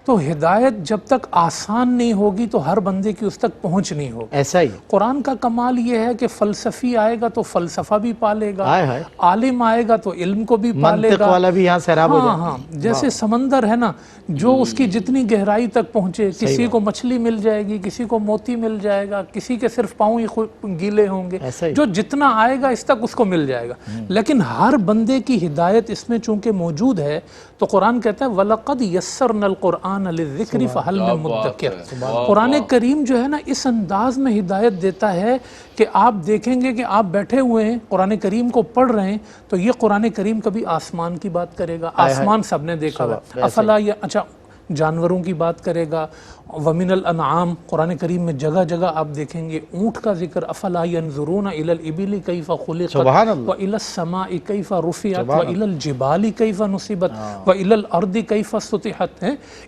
Speaker 4: تو ہدایت جب تک آسان نہیں ہوگی تو ہر بندے کی اس تک پہنچ نہیں ہوگی.
Speaker 2: ایسا ہی
Speaker 4: قرآن کا کمال یہ ہے کہ فلسفی آئے گا تو فلسفہ بھی پالے گا، عالم آئے گا تو علم کو بھی پالے
Speaker 2: منطق
Speaker 4: گا،
Speaker 2: والا بھی یہاں سیراب ہو جائے.
Speaker 4: ہاں جیسے سمندر ہے نا، جو اس کی جتنی گہرائی تک پہنچے، کسی کو مچھلی مل جائے گی، کسی کو موتی مل جائے گا، کسی کے صرف پاؤں ہی گیلے ہوں گے، جو جتنا آئے گا اس تک اس کو مل جائے گا. لیکن ہر بندے کی ہدایت اس میں چونکہ موجود ہے تو قرآن کہتا ہے وَلَقَدْ يَسَّرْنَا الْقُرْآنَ لِلذِّكْرِ فَهَلْ مِن مُدَّكِرٍ. قرآن کریم جو ہے نا اس انداز میں ہدایت دیتا ہے کہ آپ دیکھیں گے کہ آپ بیٹھے ہوئے ہیں قرآن کریم کو پڑھ رہے ہیں تو یہ قرآن کریم کبھی آسمان کی بات کرے گا، آسمان سب نے دیکھا ہوا، افلا اچھا جانوروں کی بات کرے گا. وَمِنَ الْأَنْعَامِ قرآن کریم میں جگہ جگہ آپ دیکھیں گے اونٹ کا ذکر، افلا ينظرون الى الابل كيف خلقت والى السماء كيف رفعت والى الجبال كيف نصبت والى الارض كيف سطحت.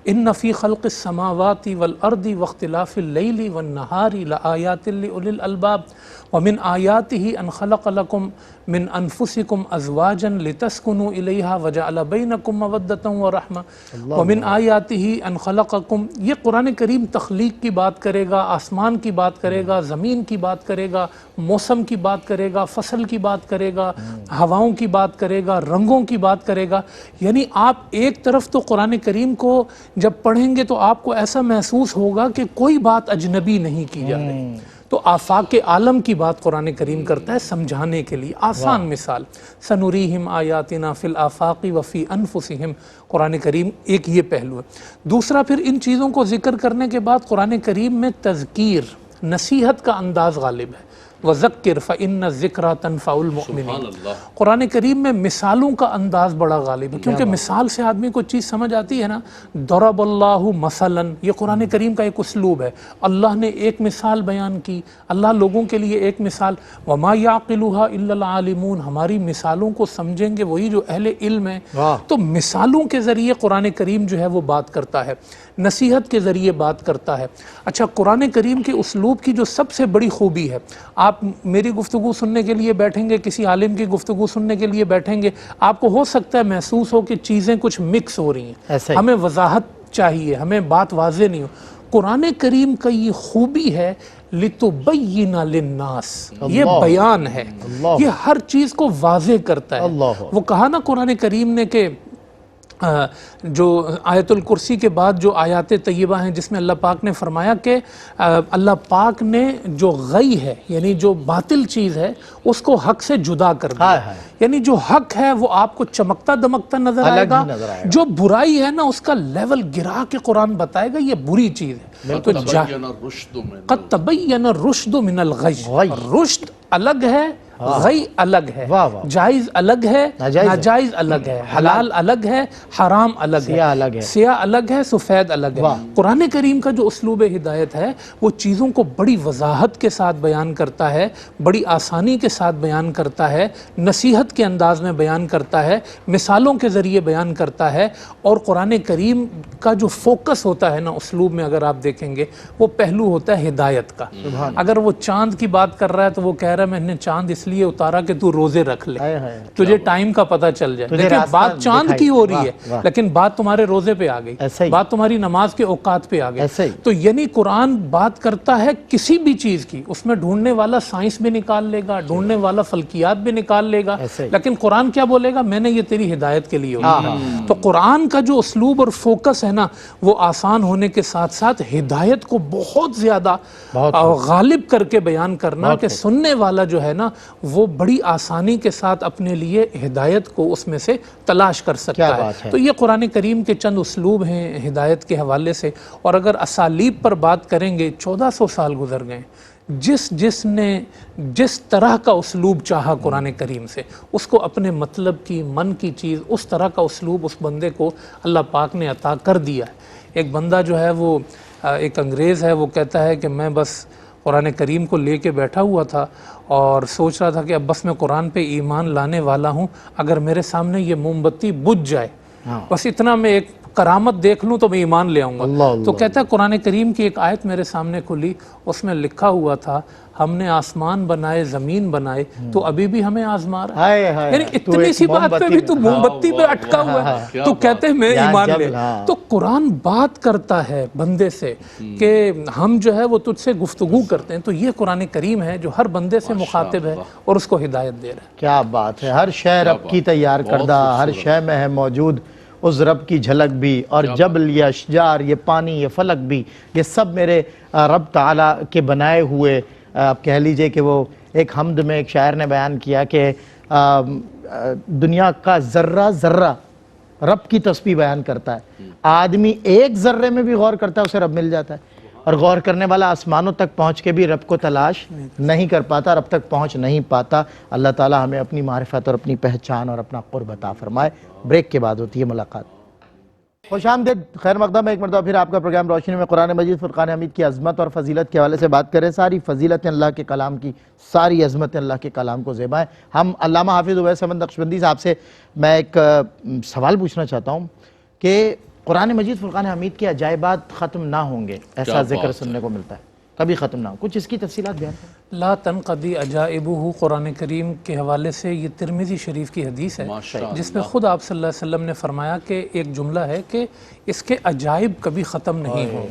Speaker 4: ان في خلق السماوات والارض واختلاف الليل والنهار لآيات لأولي الالباب ومن آياته ان خلق لكم من انفسكم ازواجا لتسكنوا اليها وجعل بينكم مودة ورحمة ومن آياته ان خلقكم. یہ قرآن کریم تخلیق کی بات کرے گا، آسمان کی بات کرے گا، زمین کی بات کرے گا، موسم کی بات کرے گا، فصل کی بات کرے گا، ہواؤں کی بات کرے گا، رنگوں کی بات کرے گا. یعنی آپ ایک طرف تو قرآن کریم کو جب پڑھیں گے تو آپ کو ایسا محسوس ہوگا کہ کوئی بات اجنبی نہیں کی جا رہی. تو آفاق عالم کی بات قرآن کریم کرتا ہے سمجھانے کے لیے. آسان مثال سنوریہم آیاتنا فی الآفاق وفی انفسہم، قرآن کریم ایک یہ پہلو ہے. دوسرا پھر ان چیزوں کو ذکر کرنے کے بعد قرآن کریم میں تذکیر، نصیحت کا انداز غالب ہے. وَذَكِّرْ فَإِنَّ الذِّكْرَىٰ تَنفَعُ الْمُؤْمِنِينَ۔
Speaker 3: سبحان اللہ۔
Speaker 4: قرآن کریم میں مثالوں کا انداز بڑا غالب ہے، کیونکہ مثال سے آدمی کو چیز سمجھ آتی ہے نا۔ ضرب اللہ مثلا، یہ قرآن کریم کا ایک اسلوب ہے، اللہ نے ایک مثال بیان کی، اللہ لوگوں کے لیے ایک مثال، وما یعقلها الا العالمون، ہماری مثالوں کو سمجھیں گے وہی جو اہل علم ہیں۔ تو مثالوں کے ذریعے قرآن کریم جو ہے وہ بات کرتا ہے، نصیحت کے ذریعے بات کرتا ہے۔ اچھا، قرآن کریم کے اسلوب کی جو سب سے بڑی خوبی ہے، آپ میری گفتگو سننے کے لیے بیٹھیں گے، کسی عالم کی گفتگو سننے کے لیے بیٹھیں گے، آپ کو ہو سکتا ہے محسوس ہو کہ چیزیں کچھ مکس ہو رہی ہیں، ہمیں وضاحت چاہیے، ہمیں بات واضح نہیں ہو۔ قرآن کریم کا یہ خوبی ہے لِتُبَيِّنَ لِلنَّاسِ، یہ بیان ہے، یہ ہر چیز کو واضح کرتا ہے۔ وہ کہا نا قرآن کریم نے کہ جو آیت الکرسی کے بعد جو آیات طیبہ ہیں جس میں اللہ پاک نے فرمایا کہ اللہ پاک نے جو غی ہے یعنی جو باطل چیز ہے اس کو حق سے جدا کر دیا، یعنی جو حق ہے وہ آپ کو چمکتا دمکتا نظر آئے گا، جو برائی ہے نا اس کا لیول گرا کے قرآن بتائے گا یہ بری چیز ہے۔ تو قد تبین الرشد من الغی، رشد الگ ہے، غی الگ ہے، جائز الگ ہے، ناجائز الگ ہے، حلال الگ ہے، حرام الگ ہے، سیاہ الگ ہے، سفید الگ ہے۔ قرآن کریم کا جو اسلوب ہدایت ہے وہ چیزوں کو بڑی وضاحت کے ساتھ بیان کرتا ہے، بڑی آسانی کے ساتھ بیان کرتا ہے، نصیحت کے انداز میں بیان کرتا ہے، مثالوں کے ذریعے بیان کرتا ہے۔ اور قرآن کریم کا جو فوکس ہوتا ہے نا اسلوب میں اگر آپ دیکھیں گے وہ پہلو ہوتا ہے ہدایت کا۔ اگر وہ چاند کی بات کر رہا ہے تو وہ کہہ رہا ہے میں نے چاند اس لیے اتارا کہ تو روزے رکھ لے، تجھے ٹائم کا پتہ چل جائے، لیکن بات چاند کی ہو رہی ہے لیکن بات تمہارے روزے پہ آ گئی، بات تمہاری نماز کے اوقات پہ آ گئی۔ تو یعنی قرآن بات کرتا ہے کسی بھی چیز کی، اس میں ڈھونڈنے والا سائنس بھی نکال لے گا، ڈھونڈنے والا فلکیات بھی نکال لے گا، لیکن قرآن کیا بولے گا؟ میں نے یہ تیری ہدایت کے لیے ہوگا۔ تو قرآن کا جو اسلوب اور فوکس ہے نا وہ آسان ہونے کے ساتھ ساتھ ہدایت کو بہت زیادہ غالب کر کے بیان کرنا کہ سننے والا جو ہے نا وہ بڑی آسانی کے ساتھ اپنے لیے ہدایت کو اس میں سے تلاش کر سکتا ہے۔ تو یہ قرآن کریم کے چند اسلوب ہیں ہدایت کے حوالے سے۔ اور اگر اسالیب پر بات کریں گے، 1400 سال گزر گئے، جس نے جس طرح کا اسلوب چاہا قرآن کریم سے اس کو اپنے مطلب کی من کی چیز اس طرح کا اسلوب اس بندے کو اللہ پاک نے عطا کر دیا ہے۔ ایک بندہ جو ہے وہ ایک انگریز ہے، وہ کہتا ہے کہ میں بس قرآن کریم کو لے کے بیٹھا ہوا تھا اور سوچ رہا تھا کہ اب بس میں قرآن پہ ایمان لانے والا ہوں، اگر میرے سامنے یہ موم بتی بجھ جائے بس اتنا میں ایک کرامت دیکھ لوں تو میں ایمان لے آؤں گا۔ تو کہتا ہے قرآن کریم کی ایک آیت میرے سامنے کھلی، اس میں لکھا ہوا تھا ہم نے آسمان بنائے زمین بنائے تو ابھی بھی ہمیں آزما رہا ہے، یعنی اتنی سی بات پہ بھی تو موم بتی پہ اٹکا ہوا ہے تو کہتے ہیں میں ایمان لے۔ تو قرآن بات کرتا ہے بندے سے کہ ہم جو ہے وہ تجھ سے گفتگو کرتے ہیں، تو یہ قرآن کریم ہے جو ہر بندے سے مخاطب ہے اور اس کو ہدایت دے رہا ہے۔
Speaker 2: کیا بات ہے، ہر شے رب کی تیار کردہ، ہر شے میں ہے موجود اس رب کی جھلک بھی، اور جبل یہ اشجار یہ پانی یہ فلک بھی یہ سب میرے رب تعالیٰ کے بنائے ہوئے۔ آپ کہہ لیجئے کہ وہ ایک حمد میں ایک شاعر نے بیان کیا کہ دنیا کا ذرہ ذرہ رب کی تسبیح بیان کرتا ہے، آدمی ایک ذرے میں بھی غور کرتا ہے اسے رب مل جاتا ہے، اور غور کرنے والا آسمانوں تک پہنچ کے بھی رب کو تلاش نہیں کر پاتا، رب تک پہنچ نہیں پاتا۔ اللہ تعالیٰ ہمیں اپنی معرفت اور اپنی پہچان اور اپنا قرب عطا فرمائے۔ بریک کے بعد ہوتی ہے ملاقات۔ خوش آمدید، خیر مقدم ہے ایک مرتبہ پھر آپ کا پروگرام روشنی میں قرآن مجید فرقان حمید کی عظمت اور فضیلت کے حوالے سے بات کریں۔ ساری فضیلتیں اللہ کے کلام کی، ساری عظمتیں اللہ کے کلام کو زیبا ہیں۔ ہم علامہ حافظ اویس احمد نقشبندی صاحب سے میں ایک سوال پوچھنا چاہتا ہوں کہ قرآن مجید فرقان حمید کے عجائبات ختم نہ ہوں گے ایسا ذکر سننے کو ملتا ہے، کبھی ختم نہ ہو، کچھ اس کی تفصیلات بیان کریں۔
Speaker 4: لا تنقضی عجائبہ قرآن کریم کے حوالے سے یہ ترمذی شریف کی حدیث ہے جس میں خود آپ صلی اللہ علیہ وسلم نے فرمایا کہ ایک جملہ ہے کہ اس کے عجائب کبھی ختم نہیں ہوں،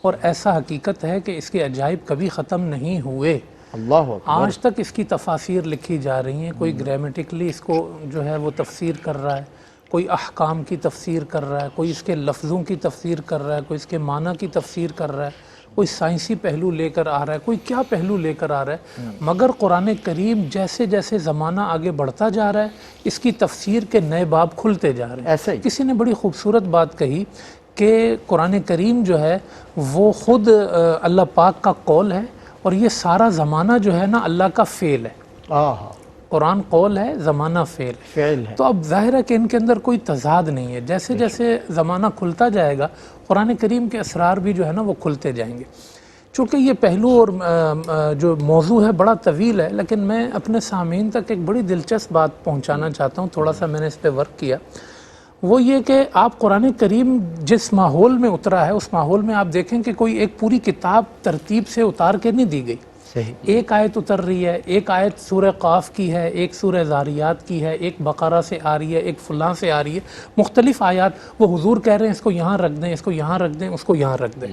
Speaker 4: اور ایسا حقیقت ہے کہ اس کے عجائب کبھی ختم نہیں ہوئے۔ آج تک اس کی تفاسیر لکھی جا رہی ہیں، کوئی گرامیٹکلی اس کو جو ہے وہ تفسیر کر رہا ہے، کوئی احکام کی تفسیر کر رہا ہے، کوئی اس کے لفظوں کی تفسیر کر رہا ہے، کوئی اس کے معنی کی تفسیر کر رہا ہے، کوئی سائنسی پہلو لے کر آ رہا ہے، کوئی کیا پہلو لے کر آ رہا ہے، مگر قرآن کریم جیسے جیسے زمانہ آگے بڑھتا جا رہا ہے اس کی تفسیر کے نئے باب کھلتے جا رہے ہیں۔ کسی نے بڑی خوبصورت بات کہی کہ قرآن کریم جو ہے وہ خود اللہ پاک کا قول ہے اور یہ سارا زمانہ جو ہے نا اللہ کا فعل ہے. قرآن قول ہے، زمانہ فعل ہے. تو اب ظاہر ہے کہ ان کے اندر کوئی تضاد نہیں ہے. جیسے جیسے زمانہ کھلتا جائے گا قرآن کریم کے اسرار بھی جو ہے نا وہ کھلتے جائیں گے. چونکہ یہ پہلو اور جو موضوع ہے بڑا طویل ہے، لیکن میں اپنے سامعین تک ایک بڑی دلچسپ بات پہنچانا چاہتا ہوں. تھوڑا سا میں نے اس پہ ورک کیا. وہ یہ کہ آپ قرآن کریم جس ماحول میں اترا ہے اس ماحول میں آپ دیکھیں کہ کوئی ایک پوری کتاب ترتیب سے اتار کے نہیں دی گئی. ایک آیت اتر رہی ہے، ایک آیت سورہ قاف کی ہے، ایک سورہ ذاریات کی ہے، ایک بقرہ سے آ رہی ہے، ایک فلاں سے آ رہی ہے، مختلف آیات. وہ حضور کہہ رہے ہیں اس کو یہاں رکھ دیں، اس کو یہاں رکھ دیں، اس کو یہاں رکھ دیں.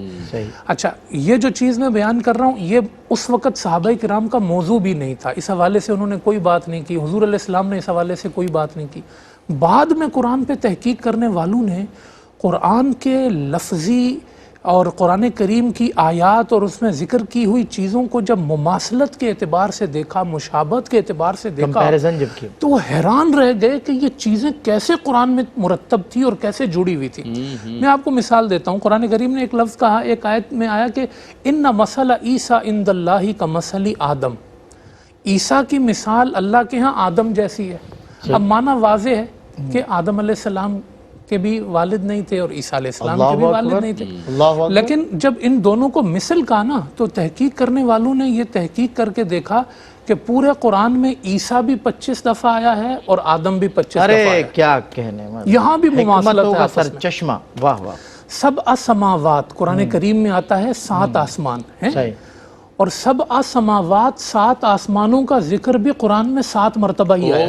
Speaker 4: اچھا، یہ جو چیز میں بیان کر رہا ہوں یہ اس وقت صحابہ کرام کا موضوع بھی نہیں تھا. اس حوالے سے انہوں نے کوئی بات نہیں کی، حضور علیہ السلام نے اس حوالے سے کوئی بات نہیں کی. بعد میں قرآن پہ تحقیق کرنے والوں نے قرآن کے لفظی اور قرآن کریم کی آیات اور اس میں ذکر کی ہوئی چیزوں کو جب مماثلت کے اعتبار سے دیکھا، مشابہت کے اعتبار سے دیکھا، تو وہ حیران رہ گئے کہ یہ چیزیں کیسے قرآن میں مرتب تھی اور کیسے جڑی ہوئی تھی. میں آپ کو مثال دیتا ہوں. قرآن کریم نے ایک لفظ کہا، ایک آیت میں آیا کہ ان مثل عیسیٰ عند اللہ کمثل آدم. عیسیٰ کی مثال اللہ کے ہاں آدم جیسی ہے. اب معنی واضح ہے کہ آدم علیہ السلام کے بھی والد نہیں تھے اور عیسیٰ علیہ السلام کے بھی والد نہیں تھے. لیکن جب ان دونوں کو مثل کہا نا تو تحقیق کرنے والوں نے یہ تحقیق کر کے دیکھا کہ پورے قرآن میں عیسیٰ بھی 25 دفعہ آیا ہے اور آدم بھی 25 دفعہ آیا.
Speaker 2: کیا کہنے،
Speaker 4: یہاں بھی مماثلت ہے آپس میں.
Speaker 2: چشمہ. واہ واہ.
Speaker 4: سبع سماوات قرآن کریم میں آتا ہے 7 آسمان ہیں، اور سبع سماوات 7 آسمانوں کا ذکر بھی قرآن میں 7 مرتبہ ہی آیا.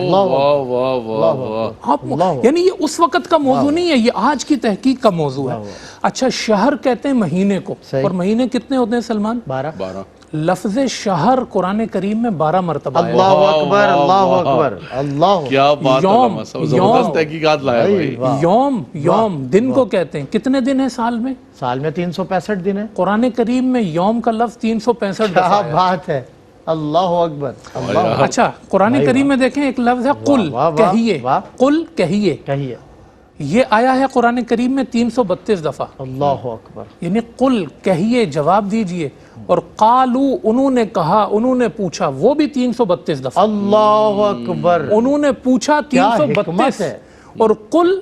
Speaker 4: یعنی یہ اس وقت کا موضوع نہیں ہے، یہ آج کی تحقیق کا موضوع ہے. اچھا، شہر کہتے ہیں مہینے کو، اور مہینے کتنے ہوتے ہیں سلمان؟ 12. لفظ شہر قرآن کریم میں 12 مرتبہ ہے.
Speaker 2: اللہ اکبر، اللہ اکبر، اللہ.
Speaker 3: کیا بات ہے، زبردست تحقیقات لائے بھائی.
Speaker 4: یوم دن کو کہتے ہیں. کتنے دن ہیں سال میں؟
Speaker 2: سال میں 365 دن ہے.
Speaker 4: قرآن کریم میں یوم کا لفظ 365 دفعہ ہے.
Speaker 2: بات ہے. اللہ اکبر.
Speaker 4: اچھا، قرآن کریم میں دیکھیں ایک لفظ ہے قل، کہیے. قل، کہیے. یہ آیا ہے قرآن کریم میں 332 دفعہ.
Speaker 2: اللہ اکبر.
Speaker 4: یعنی قل، کہیے، جواب دیجئے. اور قالو، انہوں نے کہا، انہوں نے پوچھا، وہ بھی 332 دفعہ.
Speaker 2: اللہ اکبر.
Speaker 4: انہوں نے پوچھا 332 ہے، اور قل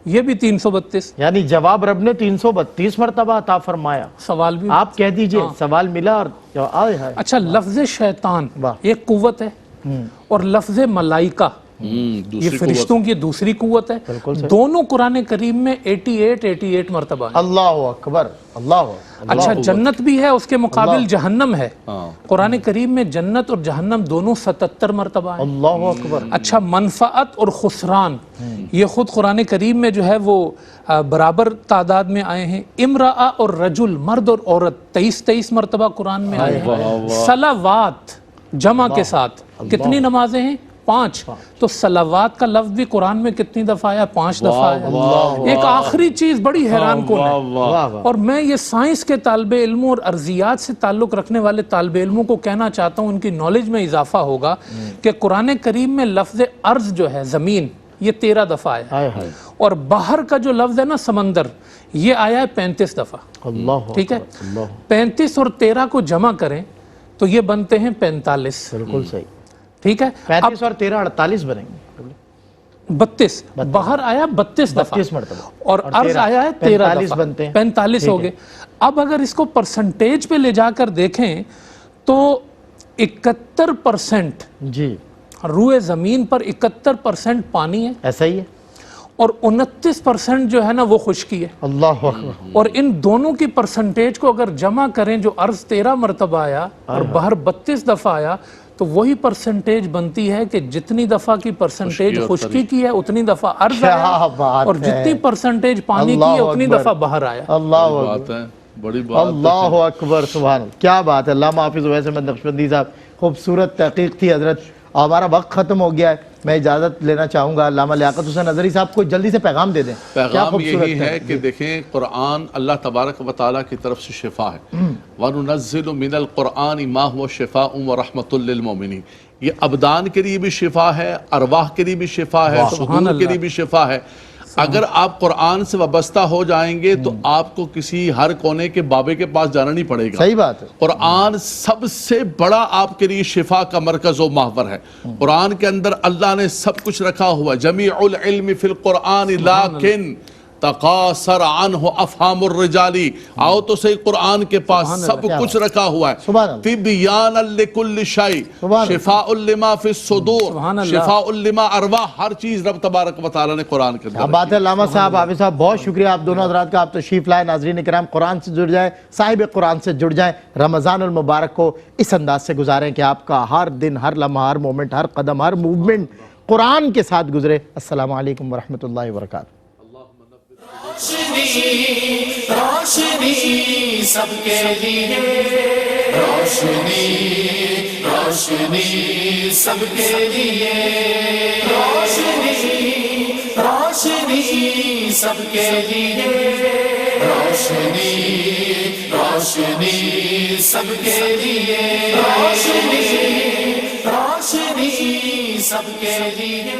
Speaker 4: یہ بھی 332.
Speaker 2: یعنی جواب رب نے 332 مرتبہ عطا فرمایا.
Speaker 4: سوال بھی
Speaker 2: آپ کہہ دیجئے سوال ملا اور جواب.
Speaker 4: اچھا، لفظ شیطان ایک قوت ہے، اور لفظ ملائکہ یہ فرشتوں کی دوسری قوت ہے. دونوں قرآن کریم میں 88 مرتبہ ہے.
Speaker 2: اللہ اکبر. اللہ.
Speaker 4: اچھا، جنت بھی ہے، اس کے مقابل جہنم ہے. قرآن کریم میں جنت اور جہنم دونوں 77 مرتبہ ہیں.
Speaker 2: اللہ اکبر.
Speaker 4: اچھا، منفعت اور خسران یہ خود قرآن کریم میں جو ہے وہ برابر تعداد میں آئے ہیں. امرأہ اور رجل، مرد اور عورت 23 مرتبہ قرآن میں آئے ہیں. صلوات جمع کے ساتھ کتنی نمازیں ہیں؟ 5. تو صلوات کا لفظ بھی قرآن میں کتنی دفعہ آیا؟ 5 دفعہ آیا. ایک آخری چیز بڑی حیران کن ہے، اور میں یہ سائنس کے طالب علموں اور ارضیات سے تعلق رکھنے والے طالب علموں کو کہنا چاہتا ہوں، ان کی نالج میں اضافہ ہوگا کہ قرآن کریم میں لفظ ارض جو ہے زمین یہ 13 دفعہ آیا ہے، اور باہر کا جو لفظ ہے نا سمندر یہ آیا ہے 35 دفعہ. ٹھیک ہے، 35 اور 13 کو جمع کریں تو یہ بنتے ہیں 45.
Speaker 2: بالکل صحیح.
Speaker 4: ٹھیک ہے،
Speaker 2: 35 اور 13 48 بنیں گے.
Speaker 4: 32 باہر آیا 32 دفعہ،
Speaker 2: 32 مرتبہ،
Speaker 4: اور عرض آیا ہے 13
Speaker 2: 45
Speaker 4: دفعہ،
Speaker 2: بنتے ہیں.
Speaker 4: 45 ہو گئے. اب اگر اس کو پرسنٹیج پہ لے جا کر دیکھیں تو 71%
Speaker 2: جی
Speaker 4: روئے زمین پر 71% پانی ہے.
Speaker 2: ایسا ہی ہے.
Speaker 4: اور 29% جو ہے نا وہ خشکی ہے.
Speaker 2: اللہ اکبر.
Speaker 4: اور ان دونوں کی پرسنٹیج کو اگر جمع کریں، جو عرض 13 مرتبہ آیا اور باہر 32 دفعہ آیا، تو وہی پرسنٹیج بنتی ہے کہ جتنی دفعہ کی پرسنٹیج خشکی کی ہے اتنی دفعہ عرض آیا، اور جتنی پرسنٹیج پانی کی ہے اتنی دفعہ باہر آیا.
Speaker 2: اللہ اکبر.
Speaker 3: بڑی بات.
Speaker 2: اللہ اکبر. سبحان اللہ. کیا بات ہے. علامہ حافظ اویس احمد نقشبندی صاحب، خوبصورت تحقیق تھی حضرت. ہمارا وقت ختم ہو گیا ہے، میں اجازت لینا چاہوں گا. علامہ لیاقت حسین اظہری صاحب کو جلدی سے پیغام دے دیں.
Speaker 3: پیغام یہی ہے کہ دیکھیں، قرآن اللہ تبارک و تعالیٰ کی طرف سے شفا ہے. وَنُنَزِّلُ مِنَ الْقُرْآنِ مَا هُوَ شِفَاءٌ وَرَحْمَةٌ لِّلْمُؤْمِنِينَ. یہ ابدان کے لیے بھی شفا ہے، ارواح کے لیے بھی شفا ہے، صدور کے لیے بھی شفا ہے. اگر آپ قرآن سے وابستہ ہو جائیں گے تو آپ کو کسی ہر کونے کے بابے کے پاس جانا نہیں پڑے گا.
Speaker 2: صحیح بات ہے.
Speaker 3: قرآن سب سے بڑا آپ کے لیے شفا کا مرکز و محور ہے. قرآن کے اندر اللہ نے سب کچھ رکھا ہوا ہے. جمیع العلم فی القرآن لیکن تقاصر عنہ افہام الرجالی. آؤ تو صحیح قرآن کے پاس سب کچھ رکھا ہوا ہے.
Speaker 2: سبحان اللہ.
Speaker 3: تبیانا لکل شیء شفاء لما فی الصدور شفاء لما ارواح. ہر چیز رب تبارک و تعالی نے قرآن کے اندر.
Speaker 2: اب بات ہے علامہ صاحب، حافظ صاحب، بہت شکریہ آپ دونوں حضرات کا. آپ تشریف لائے. ناظرین کرام، قرآن سے جڑ جائیں، صاحب قرآن سے جڑ جائیں. رمضان المبارک کو اس انداز سے گزاریں کہ آپ کا ہر دن، ہر لمحہ، ہر مومنٹ، ہر قدم، ہر موومنٹ قرآن کے ساتھ گزرے. السلام علیکم ورحمۃ اللہ وبرکاتہ.
Speaker 1: روشنی روشنی سب کے لیے، روشنی روشنی سب کے لیے، روشنی روشنی سب کے لیے، روشنی روشنی سب کے لیے، روشنی روشنی سب کے لیے.